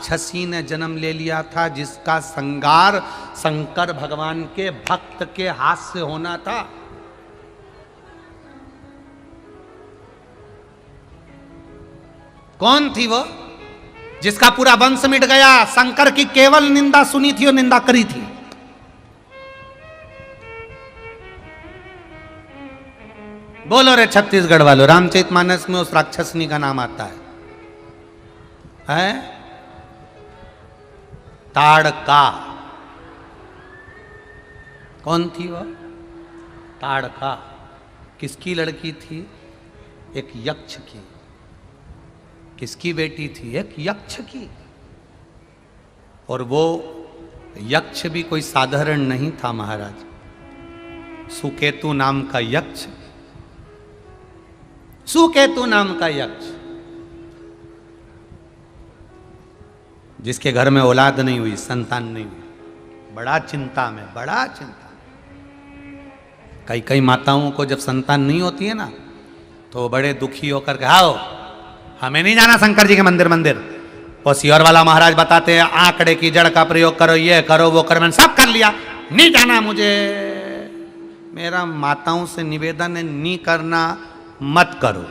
राक्षसी ने जन्म ले लिया था, जिसका संगार शंकर भगवान के भक्त के हाथ से होना था। कौन थी वो, जिसका पूरा वंश मिट गया? शंकर की केवल निंदा सुनी थी और निंदा करी थी। बोलो रे छत्तीसगढ़ वालों, रामचरितमानस में उस राक्षसनी का नाम आता है ताड़का। कौन थी वह? ताड़का। किसकी लड़की थी? एक यक्ष की। किसकी बेटी थी? एक यक्ष की। और वो यक्ष भी कोई साधारण नहीं था महाराज। सुकेतु नाम का यक्ष, सुकेतु नाम का यक्ष, जिसके घर में औलाद नहीं हुई, संतान नहीं हुई, बड़ा चिंता में, बड़ा चिंता। कई कई माताओं को जब संतान नहीं होती है ना, तो बड़े दुखी होकर के, आओ हमें नहीं जाना शंकर जी के मंदिर। वो सियोर वाला महाराज बताते हैं, आंकड़े की जड़ का प्रयोग करो, ये करो वो करो, मैंने सब कर लिया, नहीं जाना मुझे। मेरा माताओं से निवेदन है, नहीं करना मत करो।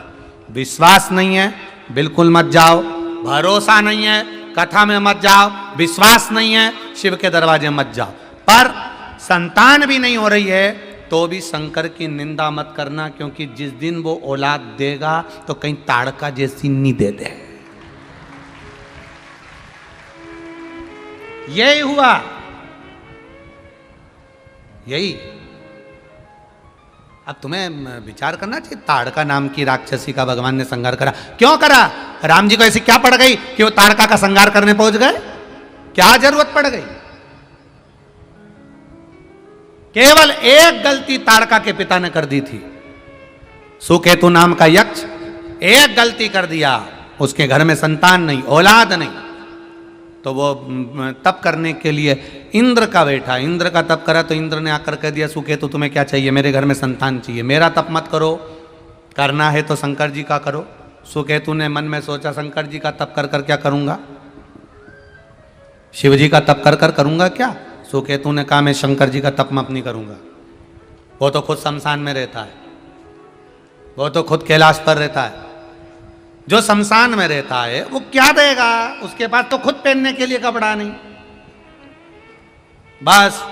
विश्वास नहीं है, बिल्कुल मत जाओ। भरोसा नहीं है, कथा में मत जाओ। विश्वास नहीं है, शिव के दरवाजे मत जाओ। पर संतान भी नहीं हो रही है तो भी शंकर की निंदा मत करना, क्योंकि जिस दिन वो औलाद देगा तो कहीं ताड़का जैसी नहीं दे दे। यही हुआ, यही। अब तुम्हें विचार करना चाहिए, ताड़का नाम की राक्षसी का भगवान ने संहार करा। क्यों करा? राम जी को ऐसी क्या पड़ गई कि वो ताड़का का संहार करने पहुंच गए? क्या जरूरत पड़ गई? केवल एक गलती ताड़का के पिता ने कर दी थी। सुकेतु नाम का यक्ष एक गलती कर दिया, उसके घर में संतान नहीं, औलाद नहीं, तो वो तप करने के लिए इंद्र का बैठा, इंद्र का तप करा तो इंद्र ने आकर कह दिया, सुकेतु तुम्हें क्या चाहिए? मेरे घर में संतान चाहिए, मेरा तप मत करो, करना है तो शंकर जी का करो। सुकेतु ने मन में सोचा, शंकर जी का तप कर कर क्या करूंगा, शिव जी का तप कर कर करूंगा क्या? सुकेतु ने कहा, मैं शंकर जी का तप मत नहीं करूंगा। वो तो खुद शमशान में रहता है, वो तो खुद कैलाश पर रहता है। जो शमशान में रहता है वो क्या देगा? उसके पास तो खुद पहनने के लिए कपड़ा नहीं। बस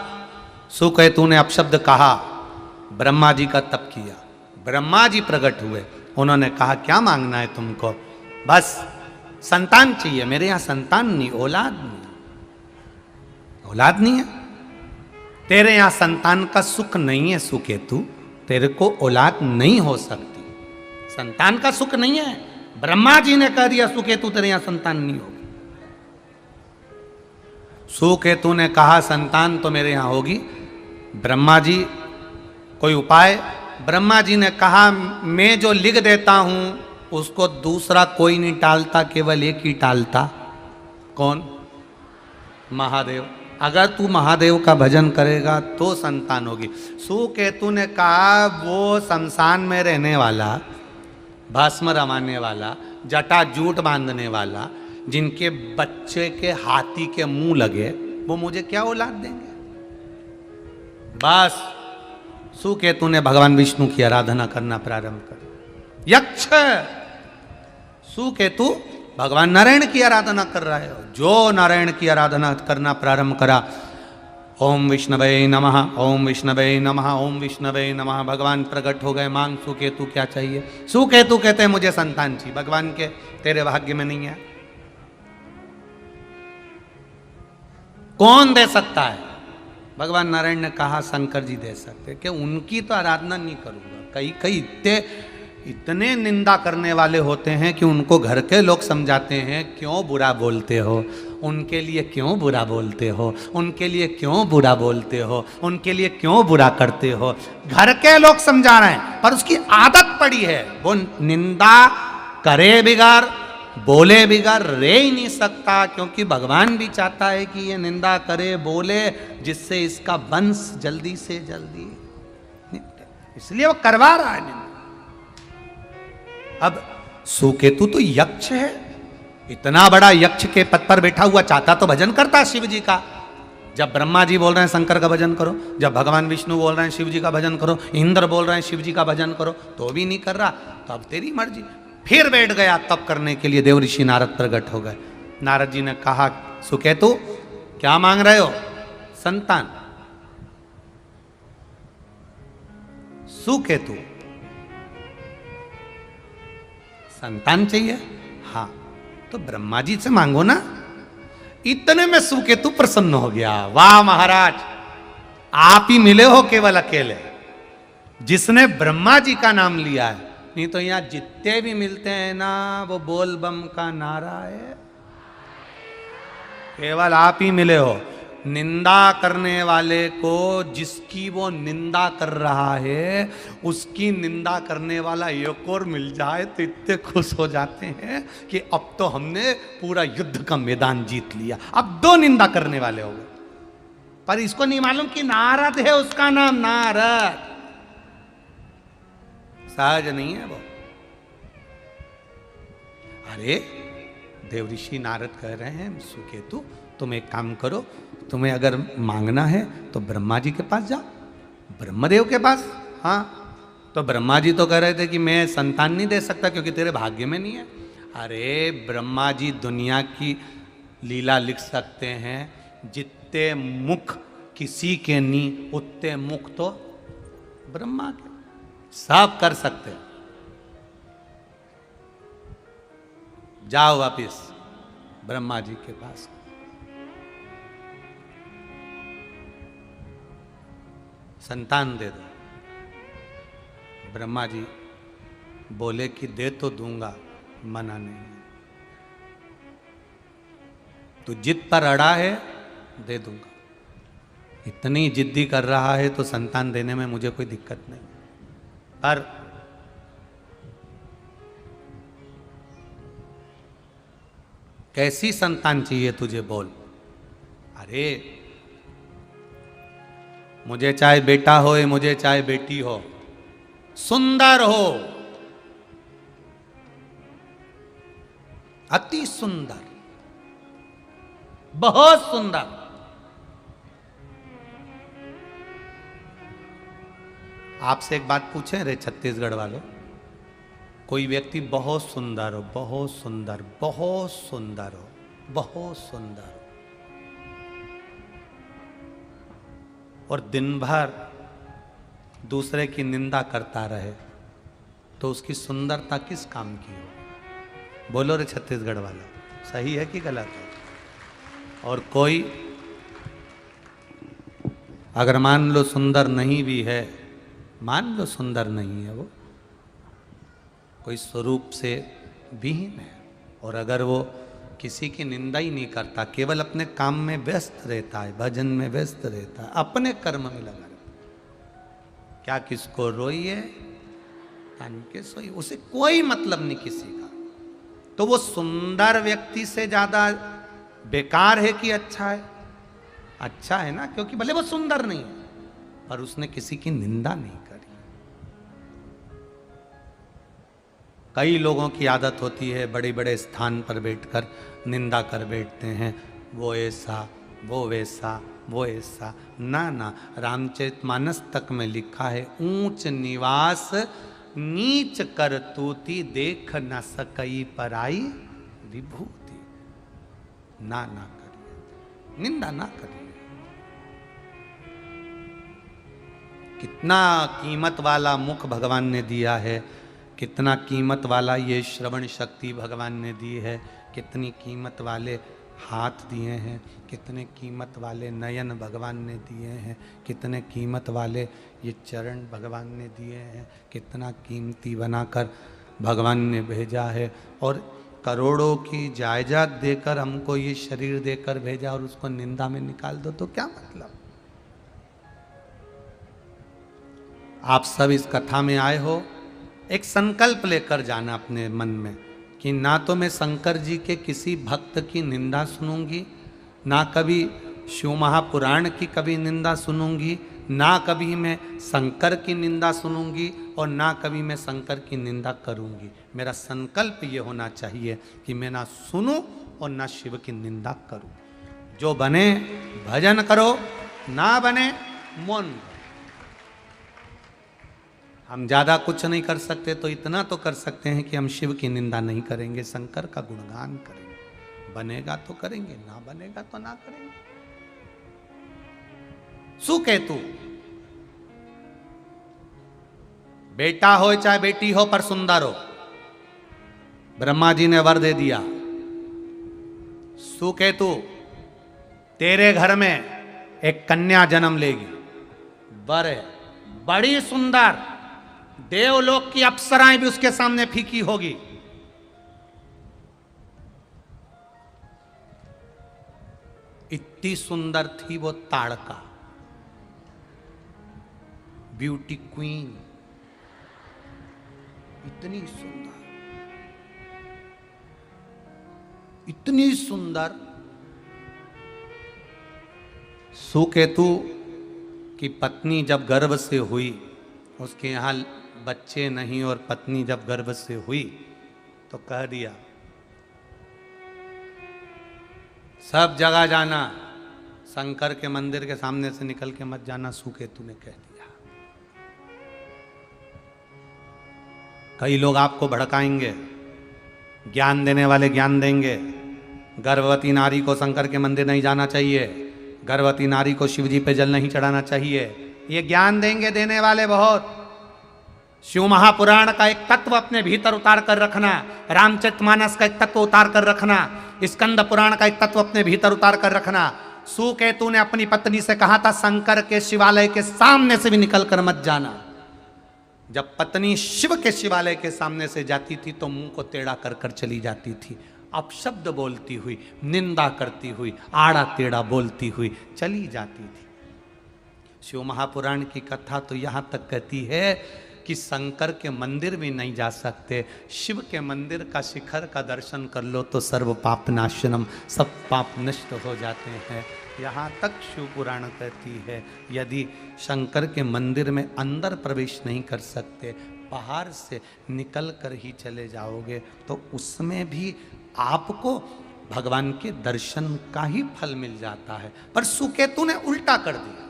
सुकेतु ने अपशब्द कहा, ब्रह्मा जी का तप किया, ब्रह्मा जी प्रकट हुए, उन्होंने कहा, क्या मांगना है तुमको? बस संतान चाहिए, मेरे यहां संतान नहीं, औलाद नहीं, औलाद नहीं है। तेरे यहां संतान का सुख नहीं है सुकेतु, तेरे को औलाद नहीं हो सकती, संतान का सुख नहीं है। ब्रह्मा जी ने कह दिया, सुकेतु तेरे यहां संतान नहीं होगी। सुकेतु ने कहा, संतान तो मेरे यहां होगी। ब्रह्मा जी कोई उपाय? ब्रह्मा जी ने कहा, मैं जो लिख देता हूं उसको दूसरा कोई नहीं टालता, केवल एक ही टालता। कौन? महादेव। अगर तू महादेव का भजन करेगा तो संतान होगी। सुकेतु ने कहा, वो शमशान में रहने वाला, भस्म रमाने वाला, जटा जूट बांधने वाला, जिनके बच्चे के हाथी के मुंह लगे, वो मुझे क्या औलाद देंगे? बस सुकेतु ने भगवान विष्णु की आराधना करना प्रारंभ कर। यक्ष सुकेतु भगवान नारायण की आराधना कर रहा है। जो नारायण की आराधना करना प्रारंभ करा, ओम विष्णवे नमः, ओम विष्णवे नमः, ओम विष्णवे नमः, भगवान प्रकट हो गए। मांग सुकेतु क्या चाहिए? सुकेतु कहते हैं, मुझे संतान चाहिए। भगवान के तेरे भाग्य में नहीं है। कौन दे सकता है? भगवान नारायण ने कहा, शंकर जी दे सकते, कि उनकी तो आराधना नहीं करूंगा। कई कई इतने निंदा करने वाले होते हैं कि उनको घर के लोग समझाते हैं, क्यों बुरा बोलते हो, उनके लिए क्यों बुरा बोलते हो, उनके लिए क्यों बुरा बोलते हो, उनके लिए क्यों बुरा करते हो। घर के लोग समझा रहे हैं, पर उसकी आदत पड़ी है। वो निंदा करे बिगाड़, बोले बिगाड़ रह ही नहीं सकता, क्योंकि भगवान भी चाहता है कि ये निंदा करे, बोले, जिससे इसका वंश जल्दी से जल्दी निपटे, इसलिए वो करवा रहा है निंदा। अब सुकेतु तो यक्ष है, इतना बड़ा यक्ष के पद पर बैठा हुआ, चाहता तो भजन करता शिव जी का। जब ब्रह्मा जी बोल रहे हैं शंकर का भजन करो, जब भगवान विष्णु बोल रहे हैं शिव जी का भजन करो, इंद्र बोल रहे हैं शिव जी का भजन करो, तो भी नहीं कर रहा। तो अब तेरी मर्जी। फिर बैठ गया तप करने के लिए। देव ऋषि नारद प्रकट हो गए। नारद जी ने कहा, सुकेतु क्या मांग रहे हो? संतान। सुकेतु संतान चाहिए? हाँ, तो ब्रह्मा जी से मांगो ना। इतने में सुकेतु प्रसन्न हो गया। वाह महाराज, आप ही मिले हो केवल अकेले, जिसने ब्रह्मा जी का नाम लिया है। नहीं तो यहां जितने भी मिलते हैं ना, वो बोल बम का नारा है। केवल आप ही मिले हो। निंदा करने वाले को, जिसकी वो निंदा कर रहा है, उसकी निंदा करने वाला एक और मिल जाए तो इतने खुश हो जाते हैं कि अब तो हमने पूरा युद्ध का मैदान जीत लिया। अब 2 निंदा करने वाले हो गए। पर इसको नहीं मालूम कि नारद है उसका नाम। नारद सहज नहीं है वो। अरे देव ऋषि नारद कह रहे हैं, सुकेतु तुम एक काम करो, तुम्हें अगर मांगना है तो ब्रह्मा जी के पास जाओ, ब्रह्मदेव के पास। हाँ, तो ब्रह्मा जी तो कह रहे थे कि मैं संतान नहीं दे सकता क्योंकि तेरे भाग्य में नहीं है। अरे ब्रह्मा जी दुनिया की लीला लिख सकते हैं। जितने मुख किसी के नहीं, उतने मुख तो ब्रह्मा के। सब कर सकते। जाओ वापिस ब्रह्मा जी के पास। संतान दे दो। ब्रह्मा जी बोले कि दे तो दूंगा, मना नहीं। तो जिद पर अड़ा है, दे दूंगा। इतनी जिद्दी कर रहा है तो संतान देने में मुझे कोई दिक्कत नहीं। पर कैसी संतान चाहिए तुझे बोल। अरे मुझे चाहे बेटा हो, मुझे चाहे बेटी हो, सुंदर हो, अति सुंदर, बहुत सुंदर। आपसे एक बात पूछें रे छत्तीसगढ़ वालों, कोई व्यक्ति बहुत सुंदर हो, बहुत सुंदर, बहुत सुंदर हो, बहुत सुंदर हो, और दिन भर दूसरे की निंदा करता रहे, तो उसकी सुंदरता किस काम की हो? बोलो रे छत्तीसगढ़ वाला, सही है कि गलत है? और कोई अगर मान लो सुंदर नहीं भी है, मान लो सुंदर नहीं है, वो कोई स्वरूप से विहीन है, और अगर वो किसी की निंदा ही नहीं करता, केवल अपने काम में व्यस्त रहता है, भजन में व्यस्त रहता है, अपने कर्म में लगा रहता है, क्या किसको रोइए तान के सोइए, उसे कोई मतलब नहीं किसी का। तो वो सुंदर व्यक्ति से ज्यादा बेकार है कि अच्छा है? अच्छा है ना, क्योंकि भले वो सुंदर नहीं है पर उसने किसी की निंदा नहीं करी। कई लोगों की आदत होती है बड़े बड़े स्थान पर बैठकर निंदा कर बैठते हैं, वो ऐसा, वो वैसा, वो ऐसा। ना ना, रामचरितमानस तक में लिखा है, ऊंच निवास नीच कर तूती, देख न सकई पराई विभूति। ना ना करिए, निंदा ना करिए। कितना कीमत वाला मुख भगवान ने दिया है, कितना कीमत वाला ये श्रवण शक्ति भगवान ने दी है, कितनी कीमत वाले हाथ दिए हैं, कितने कीमत वाले नयन भगवान ने दिए हैं, कितने कीमत वाले ये चरण भगवान ने दिए हैं, कितना कीमती बनाकर भगवान ने भेजा है। और करोड़ों की जायदाद देकर हमको ये शरीर देकर भेजा और उसको निंदा में निकाल दो तो क्या मतलब? आप सब इस कथा में आए हो, एक संकल्प लेकर जाना अपने मन में कि ना तो मैं शंकर जी के किसी भक्त की निंदा सुनूंगी, ना कभी शिव महापुराण की कभी निंदा सुनूंगी, ना कभी मैं शंकर की निंदा सुनूंगी और ना कभी मैं शंकर की निंदा करूंगी। मेरा संकल्प ये होना चाहिए कि मैं ना सुनूं और ना शिव की निंदा करूं। जो बने भजन करो, ना बने मौन रहो। हम ज़्यादा कुछ नहीं कर सकते तो इतना तो कर सकते हैं कि हम शिव की निंदा नहीं करेंगे, शंकर का गुणगान करेंगे। बनेगा तो करेंगे, ना बनेगा तो ना करेंगे। सुकेतु बेटा हो चाहे बेटी हो पर सुंदर हो, ब्रह्मा जी ने वर दे दिया। सुकेतु तेरे घर में एक कन्या जन्म लेगी, वर है, बड़ी सुंदर, देवलोक की अप्सराएं भी उसके सामने फीकी होगी। इतनी सुंदर थी वो ताड़का, ब्यूटी क्वीन, इतनी सुंदर, इतनी सुंदर। सुकेतु की पत्नी जब गर्भ से हुई, उसके यहां बच्चे नहीं, और पत्नी जब गर्भ से हुई तो कह दिया सब जगह जाना, शंकर के मंदिर के सामने से निकल के मत जाना। सुकेतु ने कह दिया। कई लोग आपको भड़काएंगे, ज्ञान देने वाले ज्ञान देंगे। गर्भवती नारी को शंकर के मंदिर नहीं जाना चाहिए, गर्भवती नारी को शिवजी पे जल नहीं चढ़ाना चाहिए, ये ज्ञान देंगे देने वाले बहुत। शिव महापुराण का एक तत्व अपने भीतर उतार कर रखना, रामचरितमानस का एक तत्व उतार कर रखना, स्कंद पुराण का एक तत्व अपने भीतर उतार कर रखना। सुकेतु ने अपनी पत्नी से कहा था शंकर के शिवालय के सामने से भी निकल कर मत जाना। जब पत्नी शिव के शिवालय के सामने से जाती थी तो मुंह को टेढ़ा कर कर चली जाती थी, अपशब्द बोलती हुई, निंदा करती हुई, आड़ा टेढ़ा बोलती हुई चली जाती थी। शिव महापुराण की कथा तो यहां तक कहती है कि शंकर के मंदिर भी नहीं जा सकते, शिव के मंदिर का शिखर का दर्शन कर लो तो सर्व पाप नाशनम, सब पाप नष्ट हो जाते हैं। यहाँ तक शिव पुराण कहती है यदि शंकर के मंदिर में अंदर प्रवेश नहीं कर सकते, बाहर से निकल कर ही चले जाओगे तो उसमें भी आपको भगवान के दर्शन का ही फल मिल जाता है। पर सुकेतु ने उल्टा कर दिया।